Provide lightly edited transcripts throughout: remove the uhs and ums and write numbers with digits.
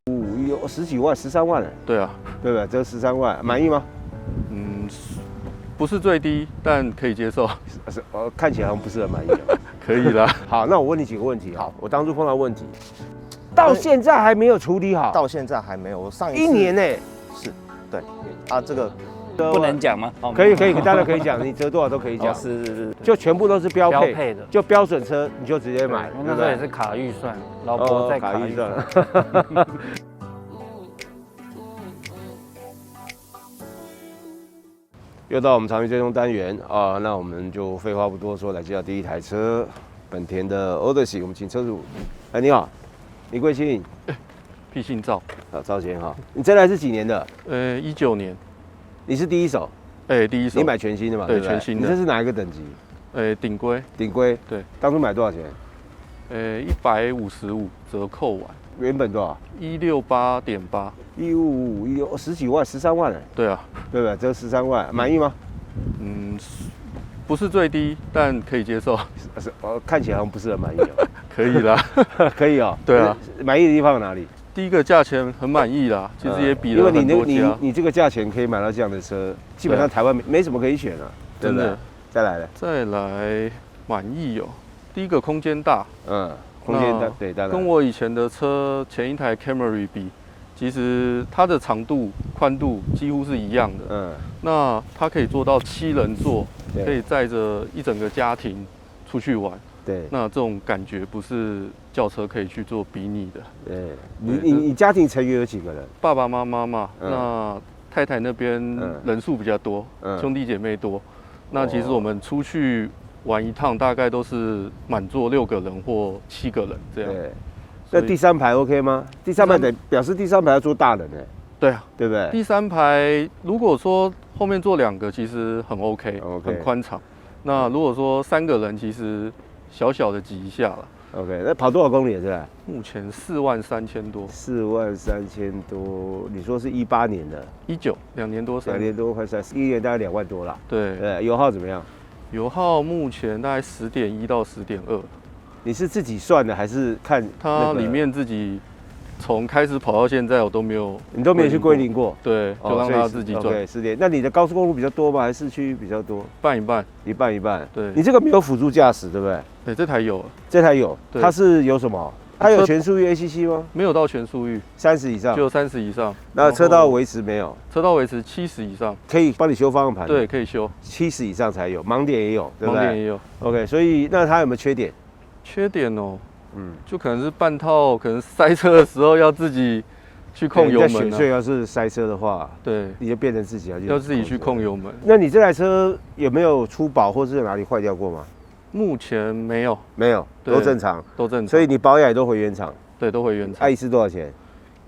有十几万、13万了。对啊，对不对？这13万，满意吗？不是最低，但可以接受。看起来好像不是很满意。可以啦。好，那我问你几个问题。好，我当初碰到问题，到现在还没有处理好。到现在还没有，我上一次1年呢？是，对啊，这个不能讲吗？可以，当然可以讲，你折多少都可以讲。是，就全部都是标配的，就标准车你就直接买。那时候也是卡预算，老婆在卡预算。又到我们长期追踪单元啊，那我们就废话不多说，来介绍第一台车，本田的 Odyssey。我们请车主，你好，李贵庆，毕姓赵，赵先哈，你这台是几年的？19年，你是第一手，第一手，你买全新的嘛？对，全新的。你这是哪一个等级？顶规，顶规，对。当初买多少钱？155折扣完，原本多少？168.8。155有十几万、13万了。对啊，对不对？这13万，满意吗？不是最低，但可以接受。看起来好像不是很满意。可以啦，可以哦。对啊，满意的地方有哪里？第一个价钱很满意啦，其实也比了很多家。你这个价钱可以买到这样的车，基本上台湾没什么可以选啊。真的。再来了。再来满意哦，第一个空间大。空间大，对，当然。跟我以前的车前一台 Camry 比。其实它的长度、宽度几乎是一样的。那它可以做到7人座，可以载着一整个家庭出去玩。对，那这种感觉不是轿车可以去做比拟的。对，你家庭成员有几个人？爸爸妈妈嘛，那太太那边人数比较多，兄弟姐妹多。那其实我们出去玩一趟，大概都是满座6个人或7个人这样。那第3排 OK 吗？第3排得表示第3排要坐大人哎。对啊，对不对？第3排如果说后面坐2个，其实很 OK， 很宽敞。那如果说3个人，其实小小的挤一下了。OK， 那跑多少公里了？目前43000多。43000多，你说是18年的？19，2年多3。2年多快3，1年大概2万多啦。对，油耗怎么样？油耗目前大概10.1到10.2。你是自己算的还是看它里面自己从开始跑到现在我都没有，你都没有去归零过？对，就让它自己转。对，10点。那你的高速公路比较多吗？还是市区比较多？半一半，一半一半。对，你这个没有辅助驾驶，对不对？对，这台有，这台有。它是有什么？它有全速域 ACC 吗？没有到全速域，30以上，就30以上。那车道维持没有？车道维持70以上，可以帮你修方向盘。对，可以修。70以上才有，盲点也有，对不对？盲点也有。OK， 所以那它有没有缺点？缺点哦，就可能是半套，可能塞车的时候要自己去控油门。在雪隧要是塞车的话，对，你就变成自己要自己去控油门。那你这台车有没有出保或是哪里坏掉过吗？目前没有，没有，都正常，都正常。所以你保养也都回原厂。对，都回原厂。一次多少钱？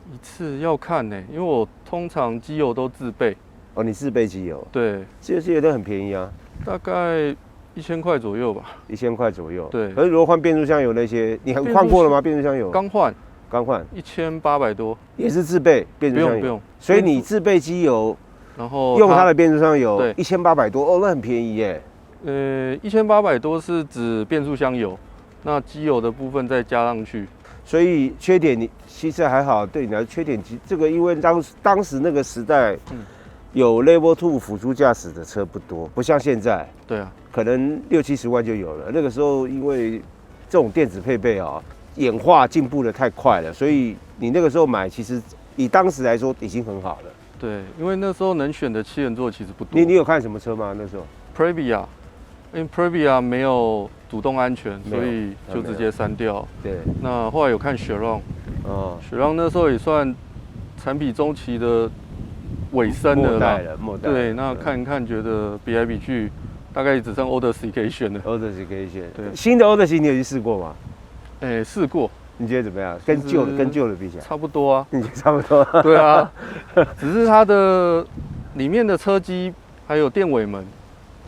一次要看呢，因为我通常机油都自备。哦，你自备机油？对，机油都很便宜啊，大概1000块左右吧。1000块左右。对。可是如果换变速箱油那些，你换过了吗？变速箱油？刚换，1800多。也是自备变速箱油？不用。所以你自备机油，然后用它的变速箱油，1800多哦，那很便宜耶。 1800多是指变速箱油，那机油的部分再加上去。所以缺点你其实还好，对你来说缺点这个，因为当时那个时代，有 Level 2辅助驾驶的车不多，不像现在。对啊，可能60、70万就有了。那个时候因为这种电子配备啊，演化进步的太快了，所以你那个时候买，其实以当时来说已经很好了。对，因为那时候能选的7人座其实不多。你有看什么车吗？那时候 Previa， 因为 Previa 没有主动安全，所以就直接删掉。对。那后来有看雪浪，雪浪那时候也算产品中期的尾声了啦。末代了。对，那看一看，觉得比来比去，大概只剩 Odyssey 可以选了。Odyssey 可以选。对。新的 Odyssey 你有去试过吗？试过。你觉得怎么样？跟旧的比起来，差不多啊。你觉得差不多？对啊，只是它的里面的车机还有电尾门。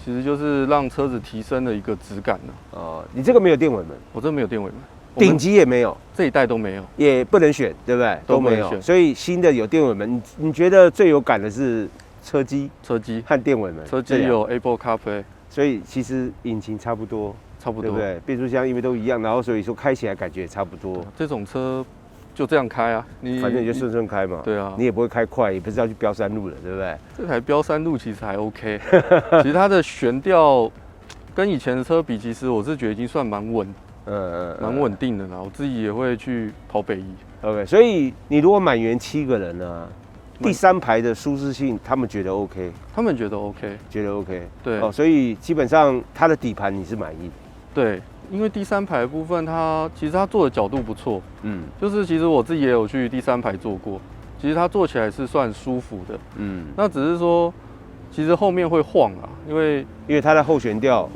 其实就是让车子提升了一个质感呢。哦，你这个没有电尾门，我这没有电尾门，顶级也没有，这一代都没有，也不能选，对不对？都没有，所以新的有电尾门。你觉得最有感的是车机和电尾门？车机有 Apple CarPlay， 所以其实引擎差不多，对不对？变速箱因为都一样，然后所以说开起来感觉也差不多。这种车就这样开啊，反正你就顺顺开嘛。对啊，你也不会开快，也不是要去飙山路了，对不对？这台飙山路其实还 OK， 其实它的悬吊跟以前的车比，其实我是觉得已经算蛮稳定的啦。我自己也会去跑北宜。OK， 所以你如果满员7个人呢，第3排的舒适性他们觉得 OK， 他们觉得 OK， 觉得 OK。对哦，所以基本上它的底盘你是满意。对。因为第3排的部分，其实它坐的角度不错，就是其实我自己也有去第3排坐过，其实它坐起来是算舒服的，那只是说，其实后面会晃啊，因为它的后悬吊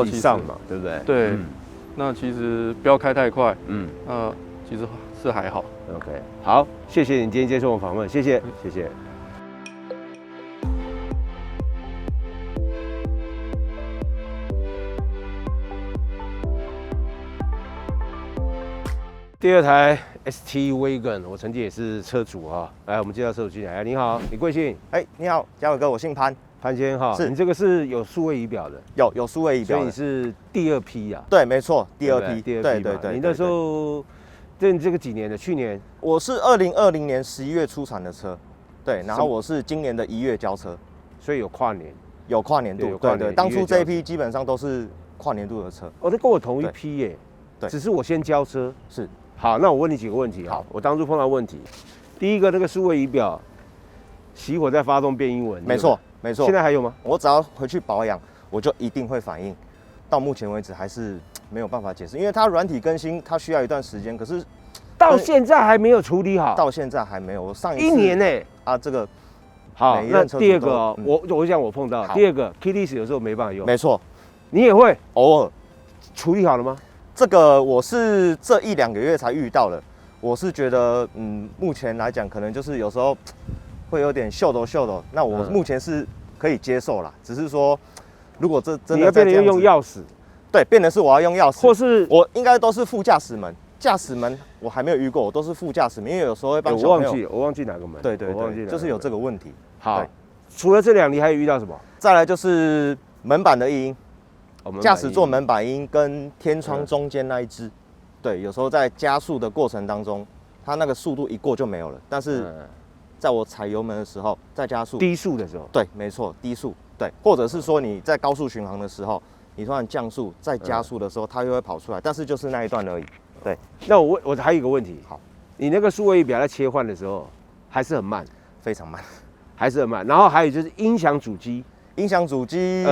以上嘛，对不对？对，那其实不要开太快，其实是还好。OK， 好，谢谢你今天接受我访问，谢谢。第2台 ST Wagon， 我曾经也是车主哈。来，我们介绍车主进来。你好，你贵姓？你好，嘉伟哥，我姓潘。潘先哈，是你这个是有数位仪表的，有数位仪表，所以你是第2批啊？对，没错，第二批。对。你那时候，你这个几年的？去年？我是2020年11月出产的车，对，然后我是今年的1月交车，所以有跨年。有跨年度，对，当初这一批基本上都是跨年度的车。哦，那跟我同一批耶。对，只是我先交车。是。好，那我问你几个问题。好，我当初碰到问题，第一个那个数位仪表熄火再发动变英文，没错。现在还有吗？我只要回去保养，我就一定会反应。到目前为止还是没有办法解释，因为它软体更新它需要一段时间，可是到现在还没有处理好。到现在还没有，我上一次1年呢。这个好，那第2个哦，我想我碰到第2个 Keyless 有时候没办法用。没错，你也会偶尔处理好了吗？这个我是这1-2个月才遇到的，我是觉得目前来讲可能就是有时候会有点秀逗，那我目前是可以接受啦，只是说如果这真的你要变成用钥匙，对，变成是我要用钥匙，或是我应该都是副驾驶门，驾驶门我还没有遇过，我都是副驾驶门，因为有时候会帮小朋友，我忘记哪个门，对，就是有这个问题。好，除了这2，你还有遇到什么？再来就是门板的异音。驾驶座门板音跟天窗中间那一只，对，有时候在加速的过程当中，它那个速度一过就没有了。但是，在我踩油门的时候，在加速低速的时候，对，没错，低速，对，或者是说你在高速巡航的时候，你突然降速再加速的时候，它又会跑出来，但是就是那一段而已。对，那我还有一个问题，好，你那个数位仪表在切换的时候还是很慢，非常慢，还是很慢。然后还有就是音响主机。音响主机，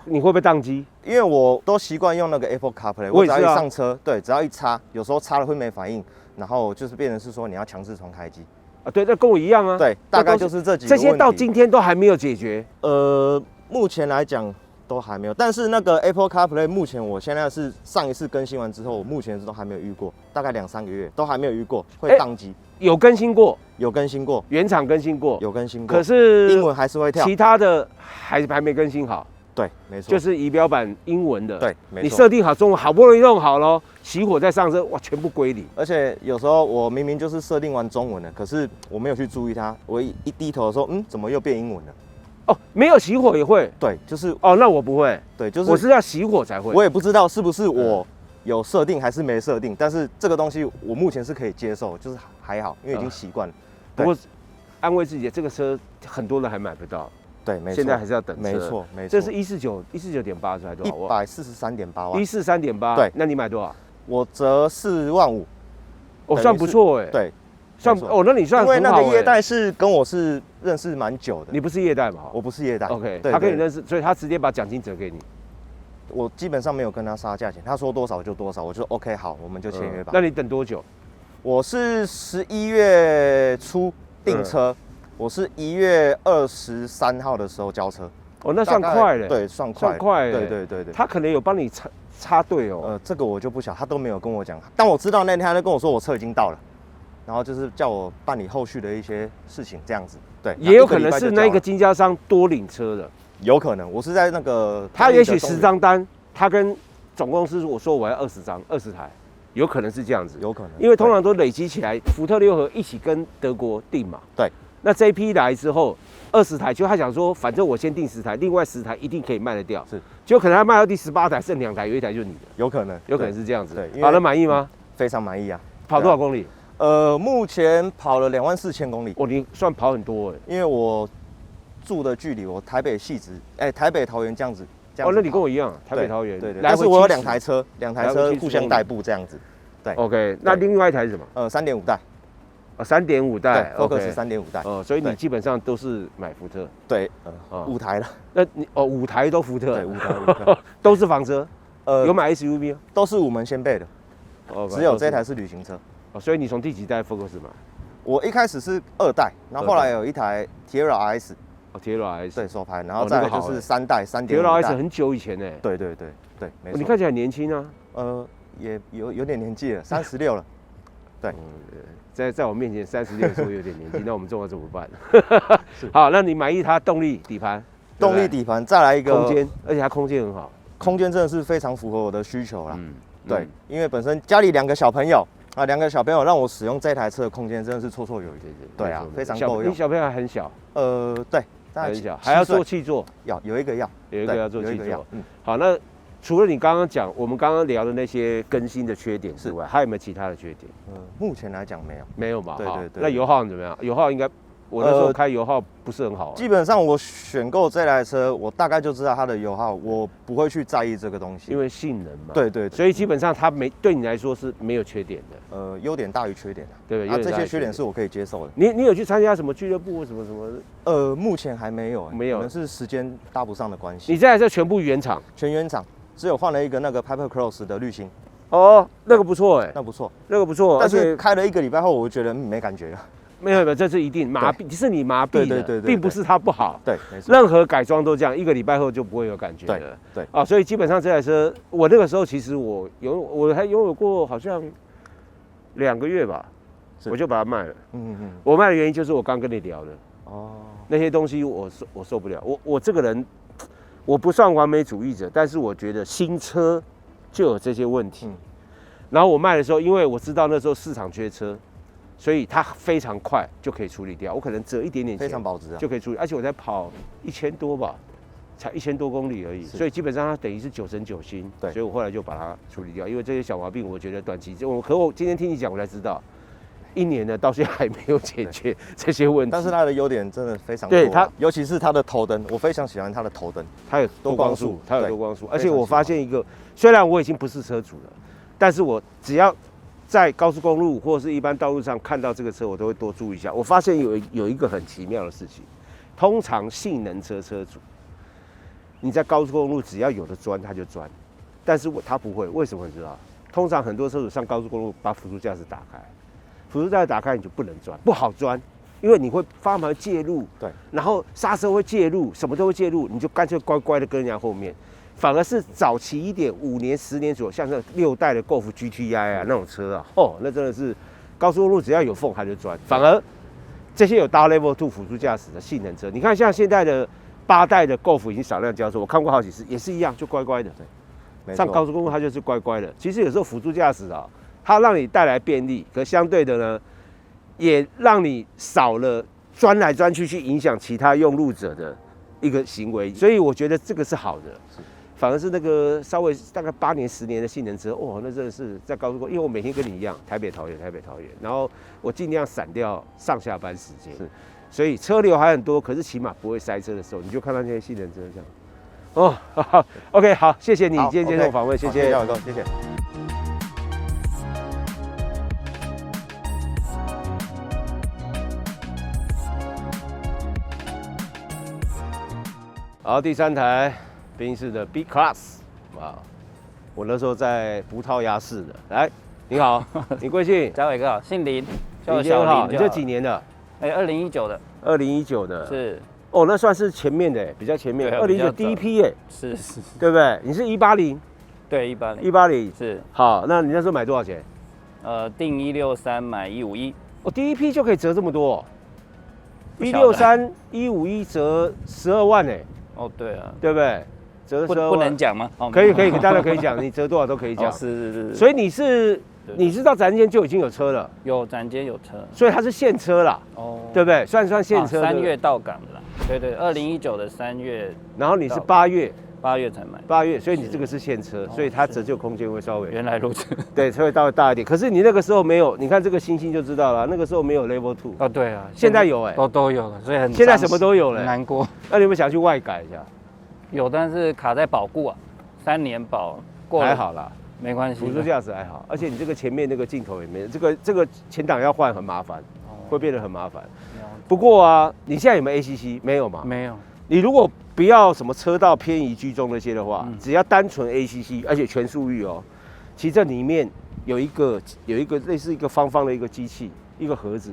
你会不会宕机？因为我都习惯用那个 Apple CarPlay， 我只要一上车，对，只要一插，有时候插了会没反应，然后就是变成是说你要强制重开机。对，那跟我一样啊。对，大概就是这几个问题。这些到今天都还没有解决。目前来讲都还没有，但是那个 Apple CarPlay 目前我现在是上一次更新完之后，我目前都还没有遇过，大概2-3个月都还没有遇过会宕机。有更新过，有更新过，原厂更新过，有更新过，可是英文还是会跳，其他的还没更新好。对，没错，就是仪表板英文的。对，没错。你设定好中文，好不容易弄好了，熄火再上车，哇，全部归零。而且有时候我明明就是设定完中文了，可是我没有去注意它，我一低头的时候，怎么又变英文了？哦，没有熄火也会。对，就是哦，那我不会。对，就是我是要熄火才会。我也不知道是不是我有设定还是没设定，但是这个东西我目前是可以接受，就是还好，因为已经习惯了。不过安慰自己，这个车很多人还买不到。对，没错。现在还是要等车。没错，没错。这是149.8还是多少万？143.8万。143.8。对，那你买多少？我折4万5。哦，算不错哎。对，算哦，那你算很好。因为那个业代是跟我是认识蛮久的。你不是业代嘛？我不是业代。OK， 他跟你认识，所以他直接把奖金折给你。我基本上没有跟他杀价钱，他说多少就多少，我就 OK 好，我们就签约吧。那你等多久？我是11月初订车，我是1月23号的时候交车。哦，那算快了。对，算快。对。他可能有帮你插队哦。这个我就不晓，他都没有跟我讲。但我知道那天他就跟我说我车已经到了，然后就是叫我办理后续的一些事情，这样子。对，也有可能是那个经销商多领车的。有可能，我是在那个他也许10张单，他跟总公司我说我要20台，有可能是这样子，有可能，因为通常都累积起来，福特6合一起跟德国订嘛。对，那这一批来之后，20台，就他想说，反正我先订10台，另外10台一定可以卖得掉，是，就可能他卖到第18台，剩2台，有1台就是你的，有可能，有可能是这样子。对，好了，满意吗？非常满意啊。跑多少公里？目前跑了24000公里。哦，你算跑很多哎。因为我住的距离，我台北汐止，台北桃园这样子。哦，那你跟我一样，台北桃园。对。但是我有2台车互相代步这样子。对。OK， 那另外一台是什么？3.5代。3.5代 ，Focus 3.5代。所以你基本上都是买福特。对，5台了。那你5台都福特。对，5台都是房车。有买 SUV 吗？都是5门掀背的。只有这台是旅行车。所以你从第几代 Focus 买？我一开始是2代，然后后来有一台 Tiara RS。Tiara RS。对，手排，然后再来就是3代3.5代。Tiara RS 很久以前呢。对，没错。你看起来很年轻啊。也有点年纪了，36了。对。在我面前36说有点年纪，那我们这怎么办？好，那你满意它动力底盘？动力底盘，再来一个空间，而且它空间很好。空间真的是非常符合我的需求啦。对，因为本身家里2个小朋友啊，2个小朋友让我使用这台车的空间真的是绰绰有余。对啊，非常够用。你小朋友还很小。对，很小，还要做气座。有一个要做气座。好，那除了你刚刚讲，我们刚刚聊的那些更新的缺点之外，还有没有其他的缺点？目前来讲没有。没有吧？对。那油耗怎么样？油耗应该。我那时候开油耗不是很好。基本上我选购这台车，我大概就知道它的油耗，我不会去在意这个东西，因为性能嘛。对。所以基本上它对你来说是没有缺点的。优点大于缺点的。对。这些缺点是我可以接受的。你有去参加什么俱乐部或什么？目前还没有。没有。可能是时间搭不上的关系。你这台车全部原厂？全原厂，只有换了一个那个 Piper Cross 的滤芯。哦，那个不错哎。那不错。但是开了1个礼拜后，我就觉得没感觉了。没有，这是一定麻痹，是你麻痹的，对，并不是它不好。对，没错。任何改装都这样，1个礼拜后就不会有感觉了。对。所以基本上这台车，我那个时候其实我还拥有过好像2个月吧，我就把它卖了。我卖的原因就是我刚跟你聊的。那些东西我受不了。我这个人，我不算完美主义者，但是我觉得新车就有这些问题。然后我卖的时候，因为我知道那时候市场缺车。所以它非常快就可以处理掉，我可能折一点点钱，非常保值啊，就可以处理。而且我在跑1000多吧，才1000多公里而已，所以基本上它等于是9成9新。对，所以我后来就把它处理掉，因为这些小毛病，我觉得短期我今天听你讲，我才知道，1年了到现在还没有解决这些问题。但是它的优点真的非常多，对它，尤其是它的头灯，我非常喜欢它的头灯，它有多光束，而且我发现一个，虽然我已经不是车主了，但是我只要在高速公路或者是一般道路上看到这个车，我都会多注意一下。我发现有一个很奇妙的事情，通常性能车主，你在高速公路只要有的钻，他就钻，但是他不会，为什么你知道？通常很多车主上高速公路把辅助驾驶打开，辅助驾驶打开你就不能钻，不好钻，因为你会方向盘介入，对，然后刹车会介入，什么都会介入，你就干脆乖乖的跟人家后面。反而是早期一点，5年、10年左右，像那6代的 Golf GTI 啊那种车啊，那真的是高速公路只要有缝它就钻。反而这些有搭 Level 2辅助驾驶的性能车，你看像现在的8代的 Golf 已经少量交车，我看过好几次，也是一样，就乖乖的。对，上高速公路它就是乖乖的。其实有时候辅助驾驶啊，它让你带来便利，可相对的呢，也让你少了钻来钻去影响其他用路者的一个行为，所以我觉得这个是好的。反而是那个稍微大概8年、10年的性能车，那真的是在高速公路，因为我每天跟你一样，台北桃园，然后我尽量闪掉上下班时间，所以车流还很多，可是起码不会塞车的时候，你就看到那些性能车这样。好 ，OK， 好，谢谢你今天接受访问，谢谢，谢谢。好，第3台。宾士的 B Class， 哇！我那时候在葡萄牙市的。来，你好，你贵姓？嘉伟哥好，姓林，叫我小林。你这几年的？2019的。2019的。是。那算是前面的，比较前面。2019第一批耶。是。对不对？你是180。对，180。180。是。好，那你那时候买多少钱？定163，买151。第一批就可以折这么多。163、151折12万哎。对啊。对不对？折不能讲吗？可以，当然可以讲，你折多少都可以讲。是。所以你是到展间就已经有车了？有展间有车，所以它是现车啦。对不对？算现车。3月到港的啦。对，2019的3月。然后你是8月。8月才买。8月，所以你这个是现车，所以它折旧空间会稍微原来如此。对，稍微大一点。可是你那个时候没有，你看这个星星就知道了，那个时候没有 Level 2。哦，对啊，现在有都有了，所以现在什么都有了，难过。那你有没有想去外改一下？有，但是卡在保固啊，3年保过了还好啦，没关系。辅助驾驶还好，而且你这个前面那个镜头也没，这个前挡要换很麻烦，会变得很麻烦。不过啊，你现在有没有 ACC？ 没有嘛？没有。你如果不要什么车道偏移居中那些的话，只要单纯 ACC， 而且全速域哦，其实这里面有一个类似一个方方的一个机器，一个盒子，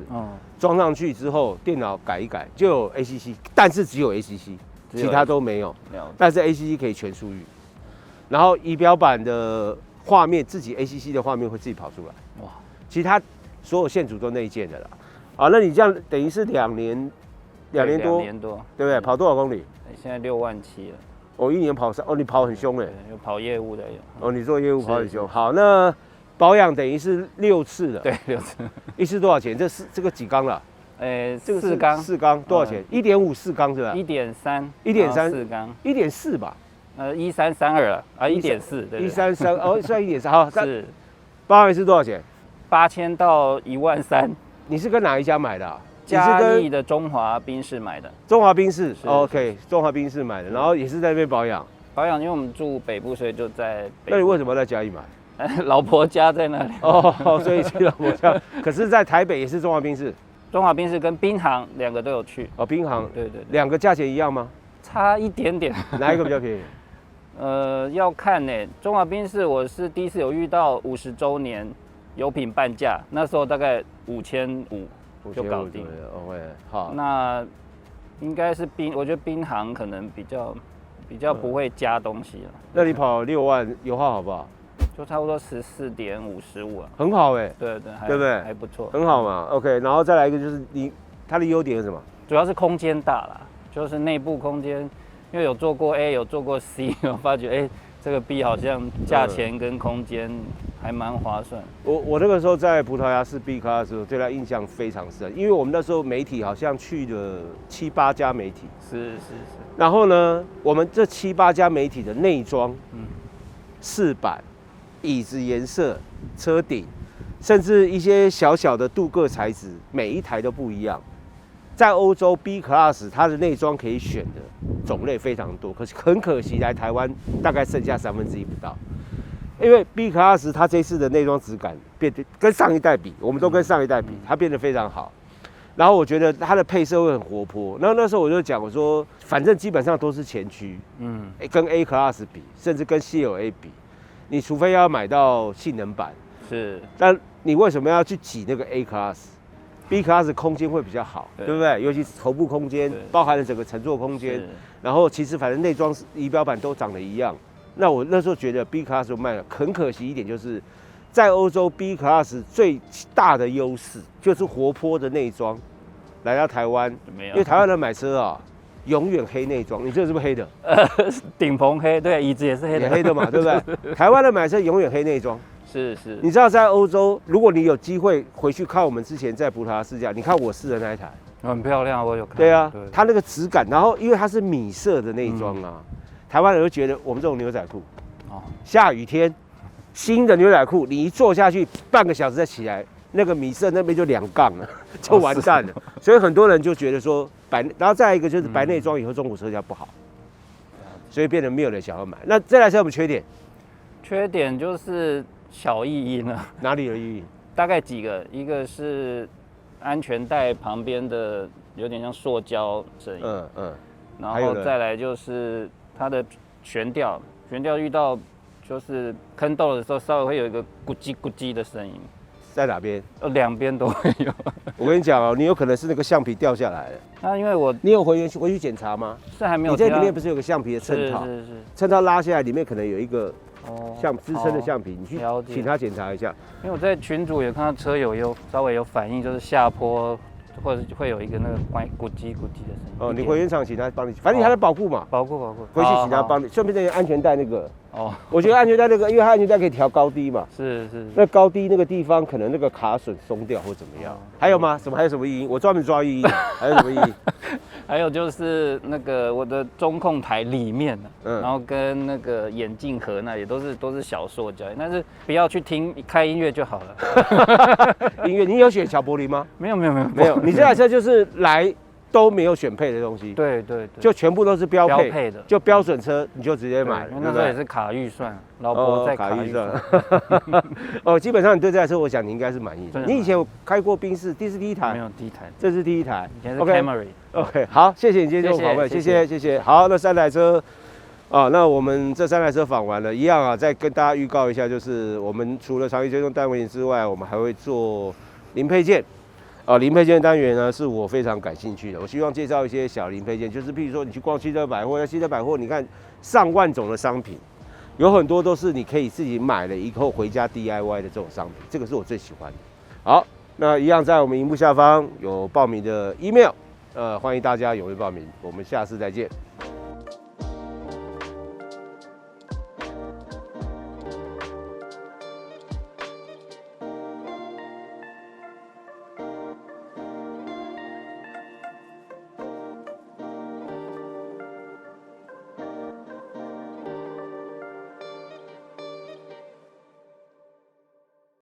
装上去之后，电脑改一改就有 ACC， 但是只有 ACC， 其他都没有。但是 ACC 可以全速域，然后仪表板的画面自己 ACC 的画面会自己跑出来。哇，其他所有线组都内建的啦。好，那你这样等于是2年多，对不对？跑多少公里？现在6万7了。我1年跑你跑很凶哎。有跑业务的有。你做业务跑很凶。好，那保养等于是6次了。对，6次。一次多少钱？这个几缸了？这个4缸多少钱？1.5 4缸是吧？1.3 4缸，1.4吧？1332了啊，1.4对。133哦，算1.3好。是。保养一次多少钱？8000到13000。你是跟哪一家买的？嘉义的中华宾士买的。中华宾士 ，OK， 中华宾士买的，然后也是在那边保养。因为我们住北部，所以就在北部。那你为什么在嘉义买？老婆家在那里。所以去老婆家。可是，在台北也是中华宾士。中华宾士跟宾航2个都有去。宾航。对。2个价钱一样吗？差一点点。哪一个比较便宜？要看呢。中华宾士我是第一次有遇到50周年有品半价，那时候大概5500就搞定。OK， 好。那应该是我觉得宾航可能比较不会加东西了。那你跑6万油耗好不好？就差不多14.5、15啊。很好哎。对，对不对？还不错。很好嘛 ，OK。然后再来一个就是它的优点是什么？主要是空间大啦，就是内部空间，因为有做过 A， 有做过 C， 我发觉这个 B 好像价钱跟空间还蛮划算。我那个时候在葡萄牙试 B Class 的时候，对他印象非常深，因为我们那时候媒体好像去了7、8家媒体。是。然后呢，我们这7、8家媒体的内装、饰板、椅子颜色、车顶，甚至一些小小的镀铬材质，每一台都不一样。在欧洲 B Class 它的内装可以选的种类非常多，可是很可惜来台湾大概剩下1/3不到。因为 B Class 它这次的内装质感变得跟上一代比，我们都跟上一代比，它变得非常好。然后我觉得它的配色会很活泼。然后那时候我就讲，我说反正基本上都是前驱，跟 A Class 比，甚至跟 CLA 比，你除非要买到性能版，是。但你为什么要去挤那个 A Class？B Class 空间会比较好，对不对？尤其是头部空间，包含了整个乘坐空间。然后其实反正内装仪表板都长得一样。那我那时候觉得 B Class 卖了，很可惜一点就是，在欧洲 B Class 最大的优势就是活泼的内装。来到台湾，因为台湾人买车啊，永远黑内装。你这是不是黑的？顶棚黑，对，椅子也是黑的，也黑的嘛，对不对？台湾的买车永远黑内装。是。你知道在欧洲，如果你有机会回去看我们之前在葡萄牙试驾，你看我试的那一台，很漂亮，我有看。对啊，它那个质感，然后因为它是米色的内装啊，台湾人会觉得我们这种牛仔裤，下雨天新的牛仔裤，你一坐下去半个小时再起来，那个米色那边就2杠了，就完蛋了。所以很多人就觉得说然后再来一个就是白内装以后中古车价不好，所以变得没有人想要买。那再来是什么缺点？缺点就是小异音了。哪里有异音？大概几个，一个是安全带旁边的有点像塑胶声音，然后再来就是它的悬吊遇到就是坑洞的时候，稍微会有一个咕叽咕叽的声音。在哪边？2边都会有。我跟你讲哦，你有可能是那个橡皮掉下来了。那因为你有回去检查吗？是还没有。你这里面不是有个橡皮的衬套？是。衬套拉下来，里面可能有一个支撑的橡皮，你去请他检查一下。因为我在群组也看到车友有稍微有反应，就是下坡或者会有一个那个咕叽咕叽的声音。你回原厂请他帮你，反正你还在保固嘛。保固。回去请他帮你，顺便那个安全带那个。我觉得安全带那个，因为它安全带可以调高低嘛。是。那高低那个地方可能那个卡榫松掉或怎么样？还有吗？还有什么异音？我专门抓异音，还有什么异音？还有就是那个我的中控台里面然后跟那个眼镜盒那也都是小塑胶，但是不要去听开音乐就好了。音乐，你有选小柏林吗？没有，你这台车就是来都没有选配的东西，对，就全部都是标配的，就标准车你就直接买，因为那时候也是卡预算，老婆在卡预算。哦，基本上你对这台车，我想你应该是满意的。你以前有开过宾士，这是第一台？没有，第一台，这是第一台。以前是 Camry。OK， 好，谢谢你今天接受访问，谢谢。好，那3台车。那我们这3台车访完了，一样啊，再跟大家预告一下，就是我们除了长期追踪单元之外，我们还会做零配件。零配件单元呢是我非常感兴趣的，我希望介绍一些小零配件，就是譬如说你去逛汽车百货，在汽车百货你看上万种的商品，有很多都是你可以自己买了以后回家 DIY 的这种商品，这个是我最喜欢的。好，那一样在我们荧幕下方有报名的 email，欢迎大家踊跃报名，我们下次再见。